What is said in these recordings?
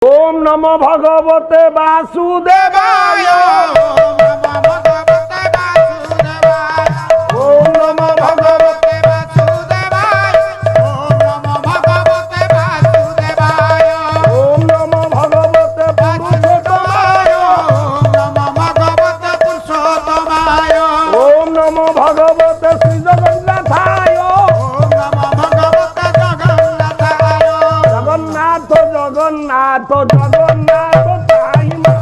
ओम नमो भगवते वासुदेवाय। ओम नमो भगवते वासुदेवाय। ओम नमो भगवते पुरुषोत्तमाय। ओम नमो भगवते श्री जगन्नाथाय। जगन्नाथ जगन्नाथ जगन्नाथ ताई मां।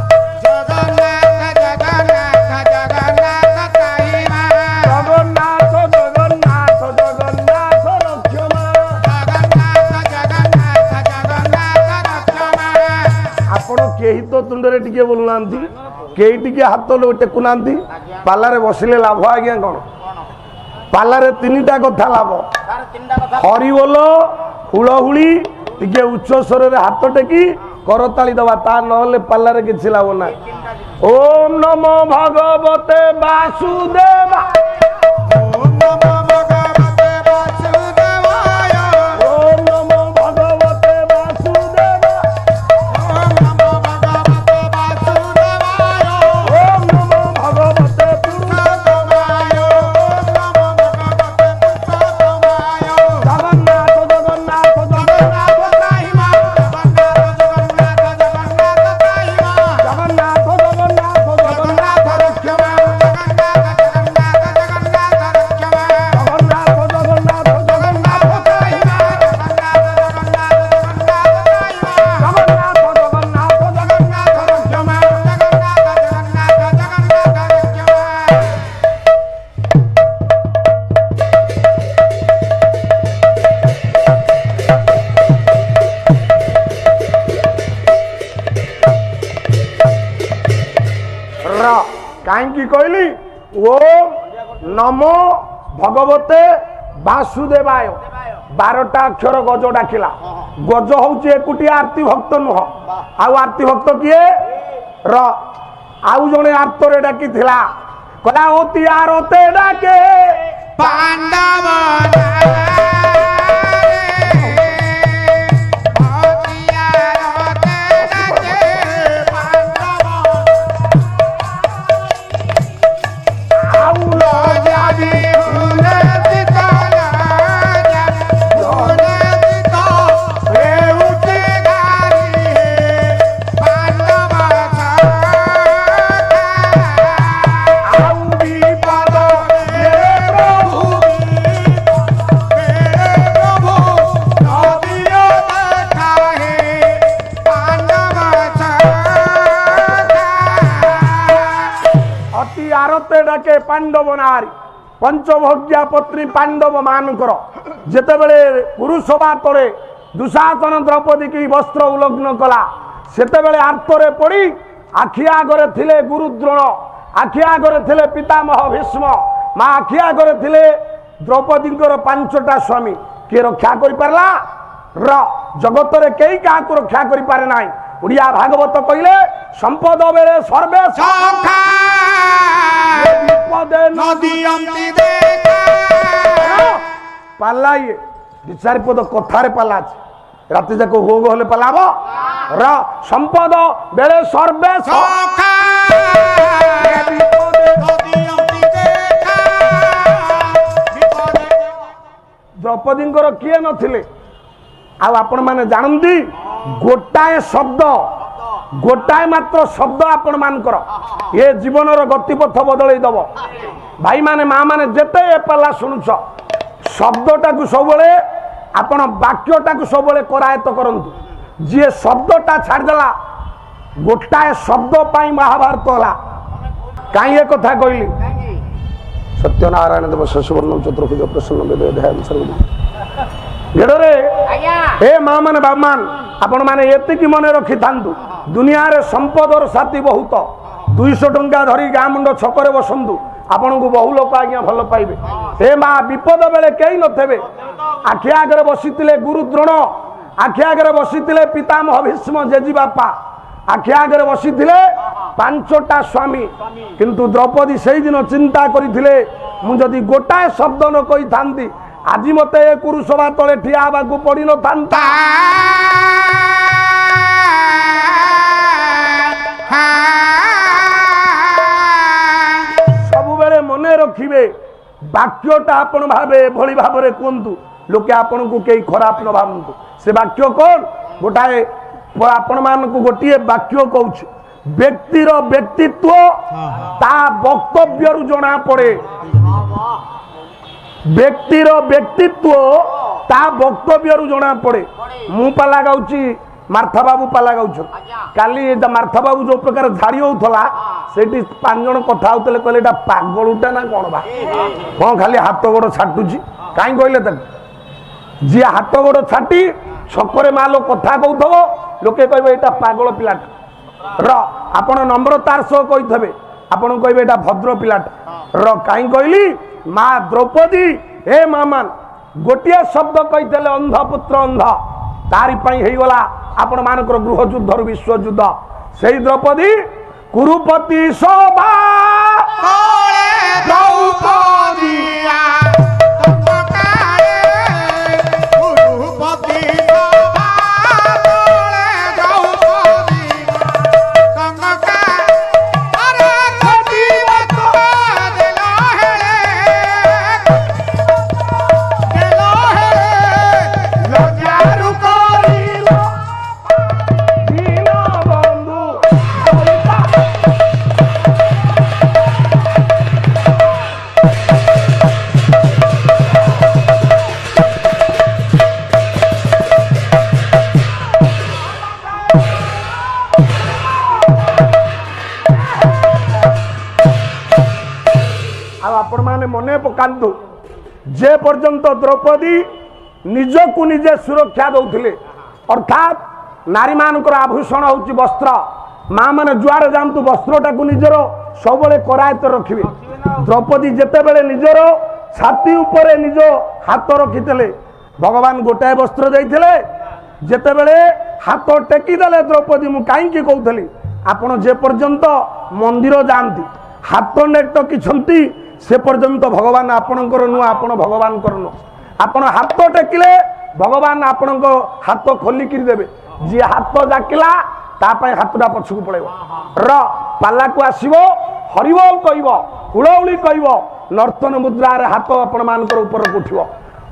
जगन्नाथ जगन्नाथ जगन्नाथ रक्षमा। आपण केही तो तुंडरे टिके बोलुनांती, केही टिके हाथ टेकु नांती। पालारे बसिले लाभ आज्ञा कोन? पालारे तीनिटा कथा लाभ। हरि बोल, हुलहुली, टिके उच्च स्वर रे हाथ टेकी करताली दबा, ता नहले पालारे किछि लाभ ना। ओम नमो भगवते वासुदेवा। ओम नमो भगवते वासुदेवाय। ओम नमो भगवते वासुदेवा। ओम नमो भगवते वासुदेवाय। ओम नमो भगवते पुरुषोत्तमाय। ओम नमो भगवते पुरुषोत्तमाय। जगन्नाथ जगन्नाथ जगन्नाथ ताई मां। जगन्नाथ जगन्नाथ ताई मां। जगन्नाथ जगन्नाथ जगन्नाथ रक्षमा। जगन्नाथ जगन्नाथ रक्षमा। जगन्नाथ जगन्नाथ जगन्नाथ ताई मां। जगन्नाथ जगन्नाथ जगन्नाथ रक्षमा। कहीं कहली ओम नमो भगवते वासुदेवाय। 12टा अक्षर गज डाकिला। गज हूँ एकुटिया आरती भक्त नुह। आउ आरती भक्त किए र आउ जने आर्तरे डाकी थिला, कहला ओती आरते डाके पांडव डाके पांडव नारी। पंचभोग्या पत्नी पांडव मानकर जेतेबेले पुरुषवा तले दुशासन द्रौपदी की वस्त्र उल्लंघन कला, सेतेबेले आर्तरे पड़ी आखि आगरे थिले गुरुद्रोण, आखि आगरे थिले पितामह भीष्म, मां आखि आगरे थिले द्रौपदींकर 5टा स्वामी। किए रक्षा करि पारला? र जगतरे केही काहाकु रक्षा करि पारे नाही। उड़िया भागवत कहिले संपद बेले सर्वे सखा विपदे नदीयंती देखा। पाला ये विचार पद कथारे पाला अछि। राति जाक होग होले पालाब र संपद बेले सर्वे सखा विपदे नदीयंती देखा। विपदे द्रौपदींकर किए नथिले? आ आपण माने जानंती गोटाए शब्द, गोटाए मात्र शब्द आपण मानकर ये जीवनर गतिपथ बदलै दब। भाई माने माँ माने जेते ए पाला शुणुछ, शब्दटा को सबले आपण वाक्यटा को सबले करायत करंतु। जे शब्दटा छाड़देला, गोटाए शब्द पाई महाभारत होला। काई ए कथा कहली? सत्यनारायण देव शशिवर्ण चतुर्भुज प्रसन्न वेद ध्यान सर्व गेडरे हे माँ माने बाबा मान आपण माने एतिकी मने रखि थांतु। दुनिया रे संपदर साथी बहुत। 200 टंका धरी गाँ मुंड छकरे बसंतु, आपण को बहु लोक आज्ञा भल पाइबे। हे माँ विपद बेले कई नथेबे। आखि आगरे बसितिले गुरुद्रोण, आखि आगरे बसितिले पितामह भीष्म जेजी बापा, आखि आगरे बसितिले 5टा स्वामी। किंतु द्रौपदी सेई दिन चिंता करिथिले, मु जदि गोटाए शब्द न कहि थांती आज मते कुरुसभा तले ठिया हवाकू पड़ी न था। ବାକ୍ୟଟା ଆପଣ ଭାବେ ଏଭଳି ଭାବରେ କୁହନ୍ତୁ ଲୋକେ ଆପଣଙ୍କୁ କେହି ଖରାପ ନ ଭାବନ୍ତୁ। ସେ ବାକ୍ୟ କଣ? ଗୋଟାଏ ଆପଣମାନଙ୍କୁ ଗୋଟିଏ ବାକ୍ୟ କହୁଛି, ବ୍ୟକ୍ତିର ବ୍ୟକ୍ତିତ୍ୱ ତା ବକ୍ତବ୍ୟରୁ ଜଣା ପଡେ। ବ୍ୟକ୍ତିର ବ୍ୟକ୍ତିତ୍ୱ ତା ବକ୍ତବ୍ୟରୁ ଜଣା ପଡେ। ମୁଁ ପାଲା ଗାଉଛି, ମାର୍ଥା ବାବୁ ପାଲା ଗାଉଛ। କାଲି ମାର୍ଥା ବାବୁ ଯୋଉ ପ୍ରକାର ଝାଡି ହଉଥିଲା ସେଠି 5 ଜଣ କଥା ହଉଥିଲେ, କହିଲେ ଏଇଟା ପାଗଳୁଟା ନା କଣ ବା, କଣ ଖାଲି ହାତ ଗୋଡ ଛାଟୁଛି। କାହିଁ କହିଲେ ତାକୁ? ଯିଏ ହାତ ଗୋଡ ଛାଟି ଛକରେ ମାଲ କଥା କହୁଥିବ ଲୋକେ କହିବେ ଏଇଟା ପାଗଳ ପିଲାଟା ର। ଆପଣ ନମ୍ରତାର ସହ କହିଥିବେ, ଆପଣ କହିବେ ଏଇଟା ଭଦ୍ର ପିଲାଟା ର। କାହିଁ କହିଲି? ମା ଦ୍ରୌପଦୀ ଏ ମା ମାନ ଗୋଟିଏ ଶବ୍ଦ କହିଥିଲେ ଅନ୍ଧ ପୁତ୍ର ଅନ୍ଧ, ତାରି ପାଇଁ ହେଇଗଲା ଆପଣ ମାନଙ୍କର ଗୃହ ଯୁଦ୍ଧରୁ ବିଶ୍ୱଯୁଦ୍ଧ। ସେଇ ଦ୍ରୌପଦୀ କୁରୁପତି ସଭା ଦ୍ରୌପଦୀ आपण माने मने पकांतु जे पर्यंत द्रौपदी निजकु निजे सुरक्षा दौथिले, अर्थात नारी मानकर आभूषण होची वस्त्र। माँ माने जुआर जानतु वस्त्रटा को निजर सबले करायत रखिबे। द्रौपदी जेते बेले निजर छाती उपरे निज हाथ रखितले, भगवान गोटाए वस्त्र देइथिले। जेते बेले हाथ टेकी देले द्रौपदी, मु काई की कहउथली आपण जे पर्यंत मंदिर जानती हाथ ने टकिछंती से पर्यंत भगवान आपणकर नु, आपण भगवान करनो। आपण हाथ टेकिले भगवान आपण हाथ खोलिक देवे। जी हाथ जाकिला तापाई हाथटा पछकु पळेबो र पाला को आसीबो, हरिबोल कहइबो, हुळहुळी कहइबो, नर्तन मुद्रा रे हाथ आपण मानकर ऊपर उठिबो।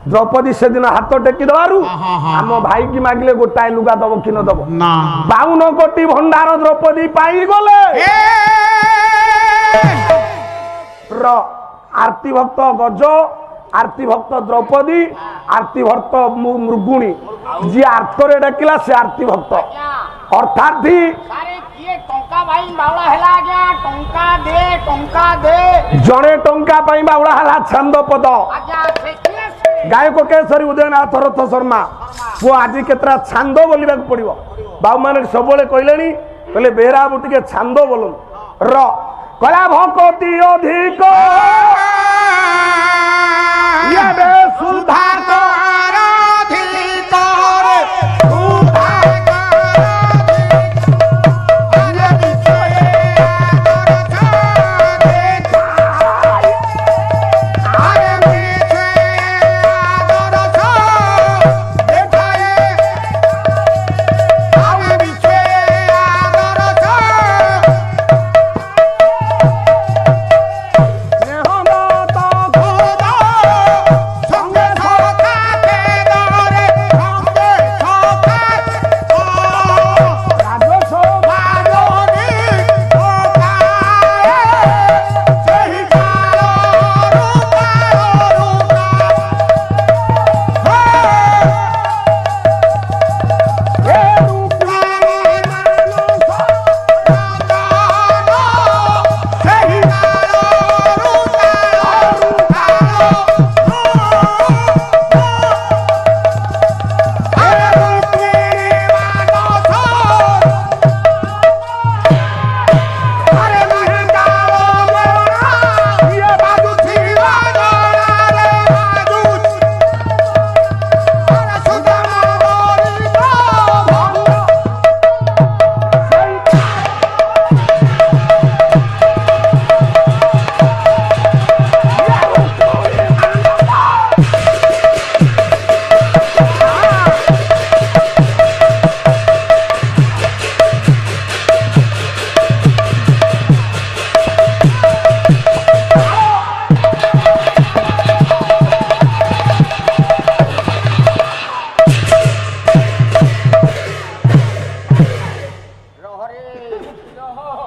द्रौपदी से दिन हाथ टेकी दबारु आम भाई की मागिले गोटाए लुगा दब कि न दब? 52 कोटी भंडार द्रौपदी पाई गले। आरती भक्त गज, आरती भक्त द्रौपदी, आरती भक्त मृगुणी। जी आर्तरे डाकिला से आरती भक्त, अर्थात जड़े टंका बाउला हला छंद पद। गायक केसरी उदयनाथ रथ शर्मा वो आज केतरा छांद बोलवा पड़ो। बाबू मैंने सब कहले कहले बेहरा बाबू टे छांद बोलून र कला भक्ति अधिक सुधा संगे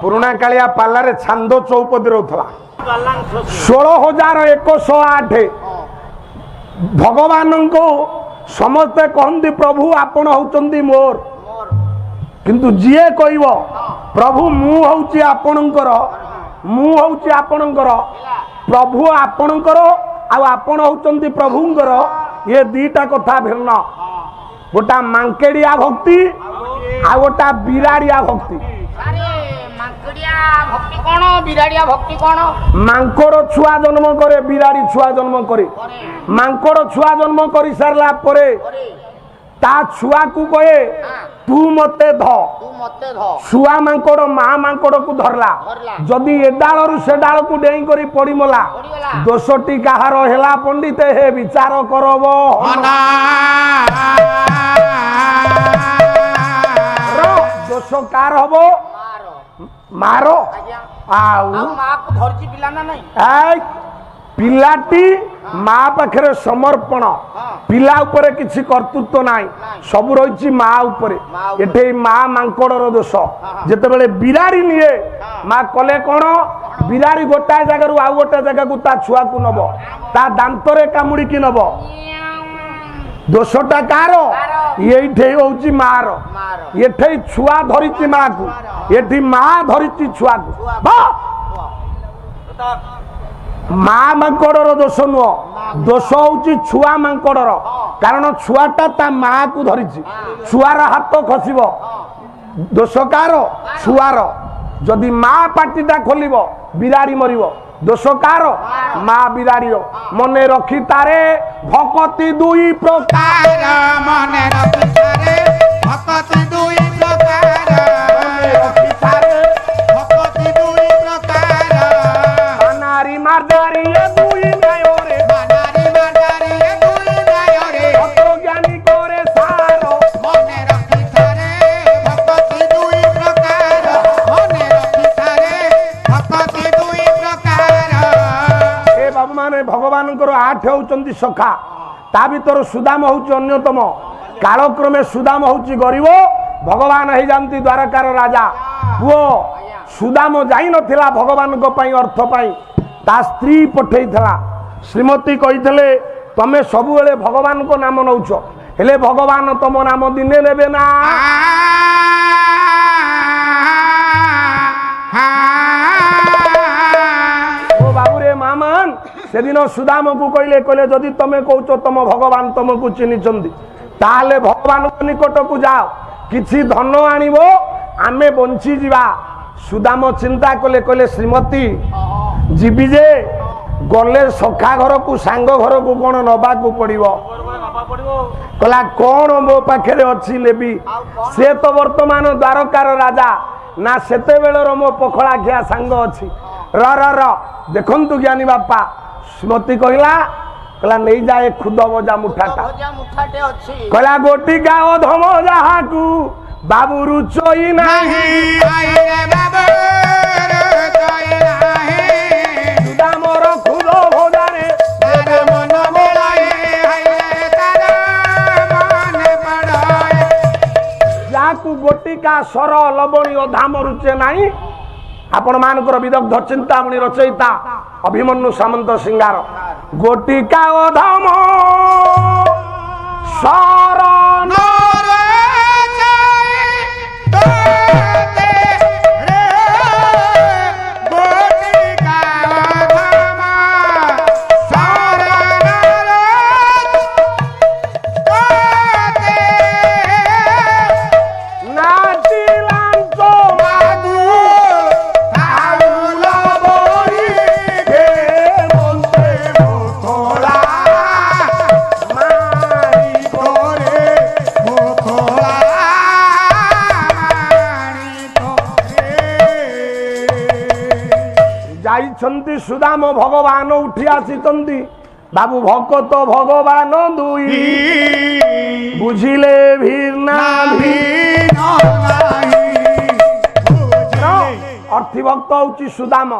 ପୁରୁଣା କାଳିଆ ପାଲାରେ ଛାନ୍ଦ ଚୌପଦୀ ରହୁଥିଲା 16,108 ଭଗବାନଙ୍କୁ ସମସ୍ତେ କହନ୍ତି ପ୍ରଭୁ ଆପଣ ହଉଛନ୍ତି ମୋର କିନ୍ତୁ ଯିଏ କହିବ ପ୍ରଭୁ ମୁଁ ହଉଛି ଆପଣଙ୍କର ପ୍ରଭୁ ଆପଣଙ୍କର ଆଉ ଆପଣ ହଉଛନ୍ତି ପ୍ରଭୁଙ୍କର ଏ ଦିଟା କଥା ଭିନ୍ନ ଗୋଟା ମାଙ୍କେଡିଆ ଭକ୍ତି ଆଉ ଗୋଟା ବିରାଡିଆ ଭକ୍ତି ମାଙ୍କଡ ଛୁଆ ଜନ୍ମ କରେ ବିରାଡି ଛୁଆ ଜନ୍ମ କରେ ମାଙ୍କଡ ଛୁଆ ଜନ୍ମ କରି ସାରିଲା ପରେ ତା ଛୁଆକୁ କହେ ତୁ ମତେ ଧ ଛୁଆ ମାଙ୍କଡ ମା ମାଙ୍କଡକୁ ଧରଲା ଯଦି ଏ ଡାଳରୁ ସେ ଡାଳକୁ ଡେଇଁ କରି ପଡିମଲା ଦୋଷଟି କାହାର ହେଲା ପଣ୍ଡିତ ହେ ବିଚାର କରବ ଦୋଷ କାର ହବ ମାର ପିଲାଟି ମା ପାଖରେ ସମର୍ପଣ ପିଲା ଉପରେ କିଛି କର୍ତ୍ତୃତ୍ୱ ନାହିଁ ସବୁ ରହିଛି ମା ଉପରେ ଏଠି ମା ମାଙ୍କଡର ଦୋଷ ଯେତେବେଳେ ବିରାଡି ନିଏ ମା କଲେ କଣ ବିରାଡି ଗୋଟାଏ ଜାଗାରୁ ଆଉ ଗୋଟେ ଜାଗାକୁ ତା ଛୁଆକୁ ନବ ତା ଦାନ୍ତରେ କାମୁଡିକି ନବ ଦୋଷଟା କାର ଏଇଠି ହଉଛି ମାର ଏଠି ଛୁଆ ଧରିଛି ମାକୁ ଏଠି ମା ଧରିଛି ଛୁଆକୁ ମା ମାଙ୍କଡର ଦୋଷ ନୁହଁ ଦୋଷ ହଉଛି ଛୁଆ ମାଙ୍କଡର କାରଣ ଛୁଆଟା ତା ମାକୁ ଧରିଛି ଛୁଆର ହାତ ଖସିବ ଦୋଷ କାର ଛୁଆର ଯଦି ମା ପାଟିଟା ଖୋଲିବ ବିରାଡି ମରିବ ଦୋଷ କାର ମା ବିରାଡିର ମନେ ରଖି ତାରେ ଭକତି ଦୁଇ ପ୍ରକାର ମନେ ରଖି ତାରେ ଭକତି ଦୁଇ ପ୍ରକାର ମନେ ରଖି ତାରେ ଭକତି ଦୁଇ ପ୍ରକାର ବାନାରୀ ମାର୍ଦାରୀ ଏ ଦୁଇ ନାୟରେ ବାନାରୀ ମାର୍ଦାରୀ ଏ ଦୁଇ ନାୟରେ ତତ୍ତ୍ୱଜ୍ଞାନୀ করে ସାର ମନେ ରଖି ତାରେ ଭକତି ଦୁଇ ପ୍ରକାର ମନେ ରଖି ତାରେ ଭକତି ଦୁଇ ପ୍ରକାର ଏ ବାବୁ ମାନେ ଭଗବାନଙ୍କର 8 ହଉଛନ୍ତି ସଖା ତା ଭିତର ସୁଦାମ ହଉଛି ଅନ୍ୟତମ କାଳକ୍ରମେ ସୁଦାମ ହଉଛି ଗରିବ ଭଗବାନ ହେଇଯାନ୍ତି ଦ୍ୱାରକାର ରାଜା ପୁଅ ସୁଦାମ ଯାଇନଥିଲା ଭଗବାନଙ୍କ ପାଇଁ ଅର୍ଥ ପାଇଁ ତା ସ୍ତ୍ରୀ ପଠେଇଥିଲା ଶ୍ରୀମତୀ କହିଥିଲେ ତମେ ସବୁବେଳେ ଭଗବାନଙ୍କ ନାମ ନଉଛ ହେଲେ ଭଗବାନ ତମ ନାମ ଦିନେ ନେବେ ନା ଓ ବାବୁରେ ମାମାନ ସେଦିନ ସୁଦାମକୁ କହିଲେ ଯଦି ତମେ କହୁଛ ତମ ଭଗବାନ ତମକୁ ଚିହ୍ନିଛନ୍ତି ତାହେଲେ ଭଗବାନଙ୍କ ନିକଟକୁ ଯାଅ କିଛି ଧନ ଆଣିବ ଆମେ ବଞ୍ଚିଯିବା ସୁଦାମ ଚିନ୍ତା କଲେ ଶ୍ରୀମତୀ ଯିବି ଯେ ଗଲେ ସଖା ଘରକୁ ସାଙ୍ଗ ଘରକୁ କଣ ନବାକୁ ପଡିବ କହିଲା କଣ ମୋ ପାଖରେ ଅଛି ନେବି ସେ ତ ବର୍ତ୍ତମାନ ଦ୍ୱାରକାର ରାଜା ନା ସେତେବେଳର ମୋ ପଖଳା ଖିଆ ସାଙ୍ଗ ଅଛି ର ଦେଖନ୍ତୁ ଜ୍ଞାନୀ ବାପା ଶ୍ରୀମତୀ କହିଲା ନେଇଯାଏ ଖୁଦ ବଜା ମୁଠାଟା କହିଲା ଗୋଟିକା ଅଧମ ଯାହାକୁ ବାବୁ ରୁଚଇ ନାହିଁ ସୁଦାମର ଖୁଦ ଭଜାରେ ଯାହାକୁ ଗୋଟିକା ସର ଲବଣୀ ଅଧାମ ରୁଚେ ନାହିଁ आपण मानकर विदग्ध चिंतामणि रचयिता अभिमन्यु सामंत सिंगार गोटिका अधम शरण सुदाम भगवान उठी आसी बाबू भक्त भगवान दुई बुझिले अर्थी भक्त हूँ सुदाम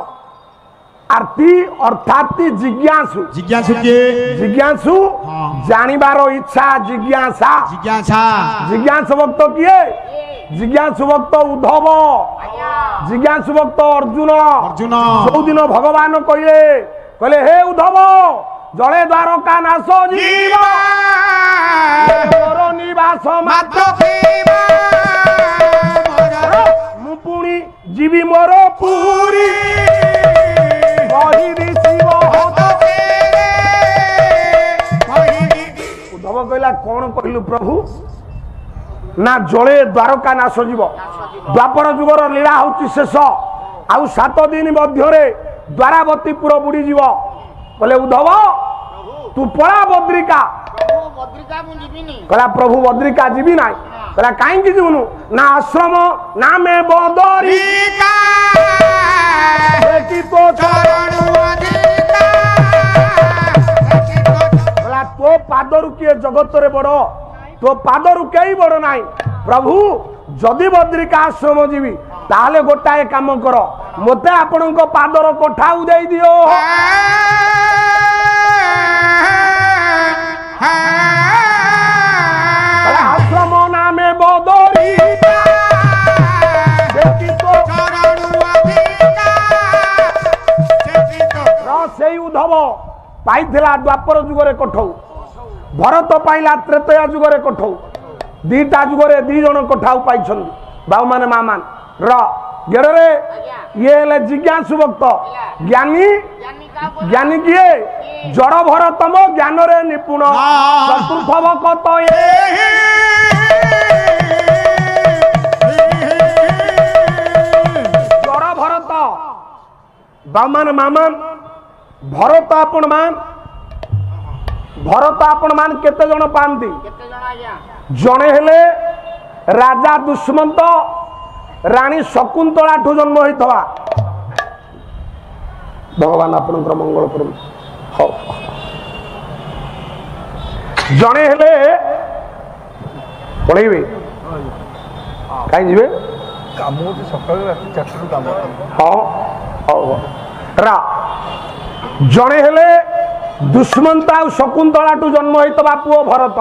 आरती अर्थात जिज्ञासु जिज्ञासु के जिज्ञासु जानिबार इच्छा जिज्ञासा जिज्ञासा जिज्ञासु भक्त किए जिज्ञासु भक्त उद्धव जिज्ञासु भक्त अर्जुन अर्जुन जो दिन भगवान कहले कहले हे उद्धव जड़े द्वारका नाश जीवा मोर निवास मात्र मु पुणी जीवी मोर पुरी उद्धव कहला कौन कहलु प्रभु ना जड़े द्वारका नाश जीव द्वापर जुगर लीला हूँ शेष आउ 7 दिन मध्य द्वारावतीपुर बुड़ी जीव बोले उद्धव तू पड़ा बद्रिका कहला प्रभु बद्रिका जीवी ना कहला कहीं जीवनु ना आश्रम ना मैं बदरिका तो पादरु किए जगत रे बड़ तो पादरु कई बड़ नाई प्रभु जदि बद्रिका आश्रम जीवी ताहले गोटाए काम कर मते आपण पादर कोठा उदय दियो आश्रम नामे बदरी से उद्धव पाई द्वापर जुगरे कठौ भरत पाइला त्रेतया जुगरे कठौ दीटा जुगरे 2 जन कठाऊ पाई बाबू माने माँ मान रे ये हेले जिज्ञासु भक्त ज्ञानी ज्ञानी किए जड़ भरतम ज्ञान रे निपुण चतुर्थ भक्त जड़ भरत बाबू माने मामान भरत आपण मान केते जन पांती जने हेले राजा दुष्मंत रानी शकुंतला ठू जन्म होइथवा भगवान आपण मंगल करू जने हेले पढ़ेबे कहीं जीवे काम होती सकाळ राती 4 काम हाँ रा जने हेले दुष्मंत आ शकुंतला ठू जन्म होइथवा पुओ भरत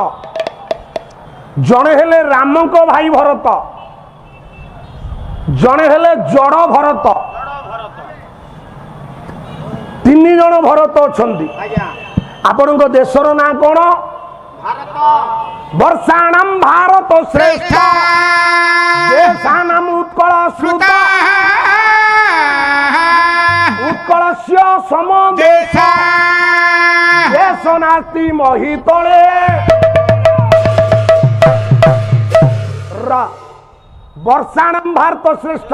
जने हेले राम को भाई भरत जने हेले जड़ भरत 3 जन भरत अछंती आपण देशर ना कौन वर्षाणाम भारत श्रेष्ठ देशानाम उत्कल श्रुत उत्कलस्य सम देश देश नास्ति महितले वर्षाणाम भारत श्रेष्ठ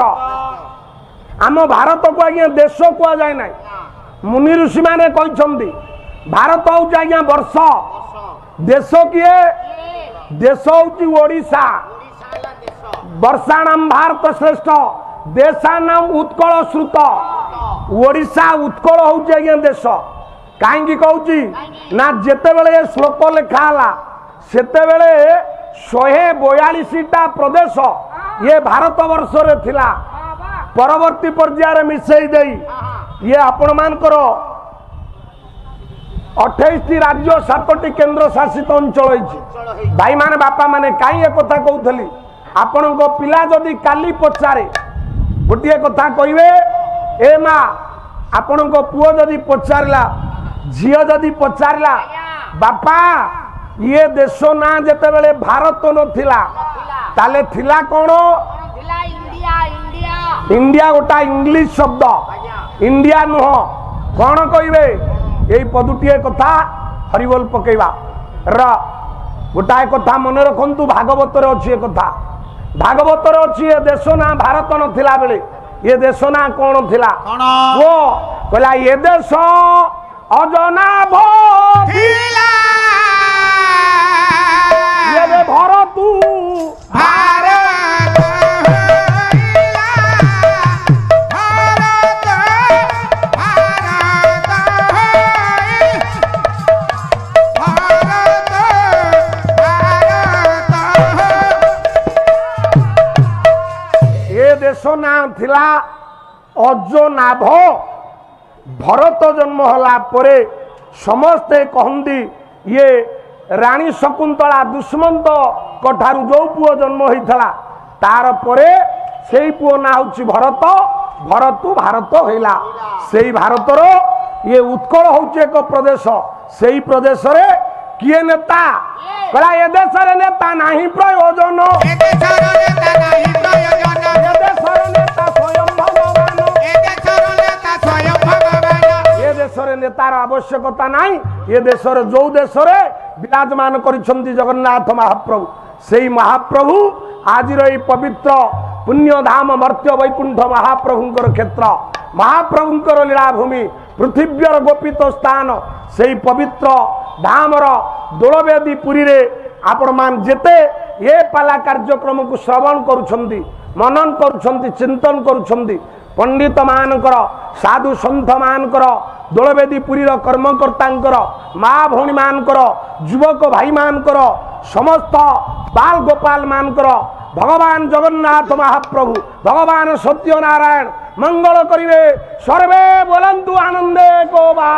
आम भारत को आज्ञा देश कह जाए ना मुनि ऋषि माने कहते भारत हूँ आज्ञा वर्ष देश किए देश हूँ ओडिशा वर्षाणाम भारत श्रेष्ठ देशानाम उत्कल श्रुत ओडिशा उत्कल हूँ आज्ञा देश कहीं कहूँ ना जेते बेले श्लोक लिखाला सेते बेले 142टा प्रदेश ये भारत वर्ष रे थिला परवर्ती पर्यायर मिसई दे ये आपण मानकर 28टी राज्य 7टी केंद्र शासित अंचल भाई माने बापा माने कहीं एक कथा कहूली आपण पिला जदि काली पचारे गोटे कथा कहे ए माँ आपण पुओ जदि पचारा झील जदि पचारा बापा ये देश ना जेते बेले भारत नथिला ताले थिला कौन इंडिया गोटा इंग्लिश शब्द इंडिया नुह कौन कहे यही पदुटीए कथा हरिबोल पकेवा गोटाए कथा मन रखु भागवत अच्छी कथा भागवत अच्छी ये देश ना भारत नथिला बेले ये देश ना कौन थिला वो कहला ये देश अजनाभ भरतु भारत ये देश ना थिला अजनाभ भरत जन्म होला परे समस्ते कहती ये रानी शकुंतला दुष्मंत कठारू जो पुओ जन्म होता तार परे ସେଇ ପୁଅ ନା ହଉଛି ଭରତ। ଭରତୁ ଭାରତ ହେଲା। ସେଇ ଭାରତର ଇଏ ଉତ୍କଳ ହଉଛି ଏକ ପ୍ରଦେଶ। ସେଇ ପ୍ରଦେଶରେ କିଏ ନେତା? କହିଲା ଏ ଦେଶରେ ନେତା ନାହିଁ ପ୍ରୟୋଜନ, ଏ ଦେଶର ନେତା ସ୍ୱୟଂ ଭଗବାନ, ଏ ଦେଶରେ ନେତାର ଆବଶ୍ୟକତା ନାହିଁ। ଏ ଦେଶରେ ଯୋଉ ଦେଶରେ ବିରାଜମାନ କରିଛନ୍ତି ଜଗନ୍ନାଥ ମହାପ୍ରଭୁ, ସେଇ ମହାପ୍ରଭୁ ଆଜିର ଏଇ ପବିତ୍ର ପୁଣ୍ୟଧାମ ମର୍ତ୍ତ୍ୟ ବୈକୁଣ୍ଠ ମହାପ୍ରଭୁଙ୍କର କ୍ଷେତ୍ର, ମହାପ୍ରଭୁଙ୍କର ଲୀଳାଭୂମି, ପୃଥିବୀର ଗୋପିତ ସ୍ଥାନ, ସେଇ ପବିତ୍ର ଧାମର ଦୋଳବେଦୀ ପୁରୀରେ ଆପଣମାନେ ଯେତେ ଏ ପାଲା କାର୍ଯ୍ୟକ୍ରମକୁ ଶ୍ରବଣ କରୁଛନ୍ତି, ମନନ କରୁଛନ୍ତି, ଚିନ୍ତନ କରୁଛନ୍ତି, ପଣ୍ଡିତ ମାନଙ୍କର, ସାଧୁ ସନ୍ଥ ମାନଙ୍କର, ଦୋଳବେଦୀ ପୁରୀର କର୍ମକର୍ତ୍ତାଙ୍କର, ମା ଭଉଣୀ ମାନଙ୍କର, ଯୁବକ ଭାଇ ମାନଙ୍କର, ସମସ୍ତ ବାଲ ଗୋପାଳ ମାନଙ୍କର ଭଗବାନ ଜଗନ୍ନାଥ ମହାପ୍ରଭୁ, ଭଗବାନ ସତ୍ୟନାରାୟଣ ମଙ୍ଗଳ କରିବେ। ସର୍ବେ ବୋଲନ୍ତୁ ଆନନ୍ଦେ କୋ ବା।